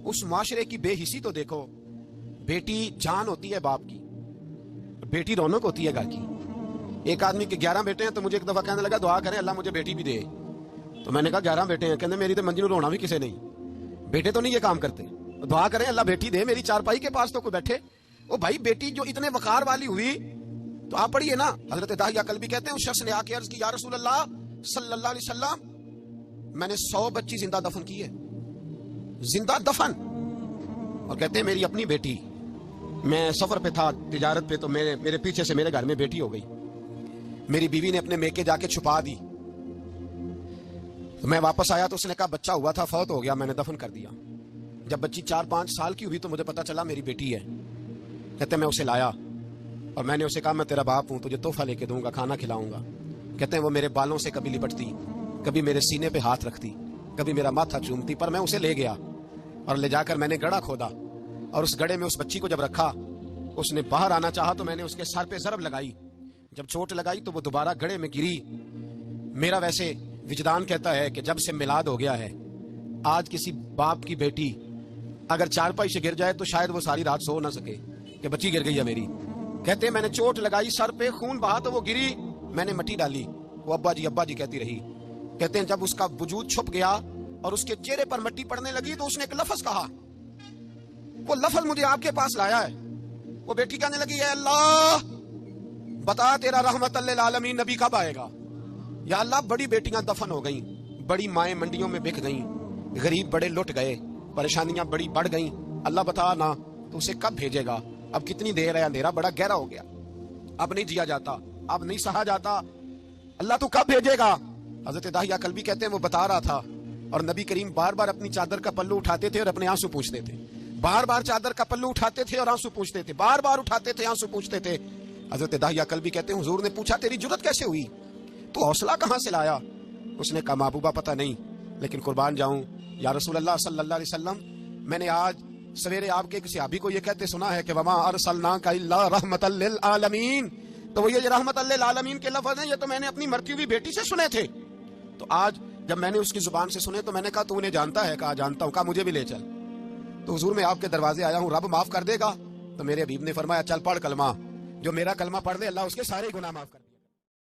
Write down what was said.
उस माशरे की बेहिसी तो देखो। बेटी जान होती है बाप की, बेटी रौनक होती है घर की। एक आदमी के 11 बेटे हैं तो मुझे एक दफा कहने लगा दुआ करें अल्लाह मुझे बेटी भी दे। तो मैंने कहा 11 बेटे हैं, कहते मेरी तो मंजिल रोना भी किसी नहीं, बेटे तो नहीं ये काम करते, दुआ करें अल्लाह बेटी दे, मेरी चारपाई के पास तो कोई बैठे। ओ भाई बेटी जो इतने वकार वाली हुई तो आप पढ़िए ना, हजरत दाहिया कल्बी कहते हैं उस शख्स ने आके अर्ज की या रसूल अल्लाह सल्लल्लाहु अलैहि वसल्लम मैंने 100 बच्ची जिंदा दफन की है, जिंदा दफन। और कहते हैं मेरी अपनी बेटी, मैं सफर पे था तिजारत पे, तो मेरे पीछे से मेरे घर में बेटी हो गई, मेरी बीवी ने अपने मेके जाके छुपा दी, तो मैं वापस आया तो उसने कहा बच्चा हुआ था फौत हो गया, मैंने दफन कर दिया। जब बच्ची 4-5 साल की हुई तो मुझे पता चला मेरी बेटी है। कहते मैं उसे लाया और मैंने उसे कहा मैं तेरा बाप हूं, तुझे तोहफा लेके दूंगा, खाना खिलाऊंगा। कहते हैं वो मेरे बालों से कभी लिपटती, कभी मेरे सीने पे हाथ रखती, कभी मेरा माथा चूमती, पर मैं उसे ले गया और ले जाकर मैंने गड़ा खोदा और उस गड़े में उस बच्ची को जब रखा, उसने बाहर आना चाहा तो मैंने उसके सर पे ज़रब लगाई। जब चोट लगाई तो वो दोबारा गड़े में गिरी। मेरा वैसे विजदान कहता है कि जब से मिलाद हो गया है, आज किसी बाप की बेटी अगर चारपाई से गिर जाए तो शायद वो सारी रात सो ना सके कि बच्ची गिर गई है मेरी। कहते हैं मैंने चोट लगाई, सर पे खून बहा तो वो गिरी, मैंने मट्टी डाली, वो अब्बा जी कहती रही। कहते हैं जब उसका वजूद छुप गया और उसके चेहरे पर मट्टी पड़ने लगी तो उसने एक लफ्ज कहा, वो लफ्ज मुझे आपके पास लाया है। वो बेटी कहने लगी है अल्लाह बता तेरा रहमतुल्लिल आलमीन नबी कब आएगा। या अल्लाह बड़ी बेटियां दफन हो गई, बड़ी माएँ मंडियों में बिक गई, गरीब बड़े लुट गए, परेशानियां बड़ी बढ़ गई, अल्लाह बता ना तो उसे कब भेजेगा। अब कितनी देर है, अंधेरा बड़ा गहरा हो गया, अब नहीं जिया जाता, अब नहीं सहा जाता, अल्लाह तू कब भेजेगा। हजरत दाहिया कल्बी कहते हैं वो बता रहा था और नबी करीम बार बार अपनी चादर का पल्लू उठाते थे और अपने आंसू पूछते थे, बार बार चादर का पल्लू उठाते थे और आंसू पूछते थे, बार बार उठाते थे आंसू पूछते थे। हजरत दाहिया कल्बी कहते हैं हुजूर ने पूछा तेरी जुर्रत कैसे हुई, तो हौसला कहां से लाया। उसने कहा महबूबा पता नहीं, लेकिन कुर्बान जाऊं या रसूल अल्लाह सल्लल्लाहु अलैहि वसल्लम मैंने आज सवेरे आपके किसी सहाबी को ये कहते सुना है कि वमा अरसलनाका इल्ला रहमतल लिल आलमीन, तो वो ये रहमतल लिल आलमीन के लफ्ज हैं, ये तो मैंने अपनी मरती हुई बेटी से सुने थे। तो आज जब मैंने उसकी जुबान से सुने तो मैंने कहा तू उन्हें जानता है। कहा जानता हूं। कहा मुझे भी ले चल। तो हुजूर मैं आपके दरवाजे आया हूं, रब माफ कर देगा। तो मेरे हबीब ने फरमाया चल पढ़ कलमा, जो मेरा कलमा पढ़ दे अल्लाह उसके सारे गुनाह माफ कर।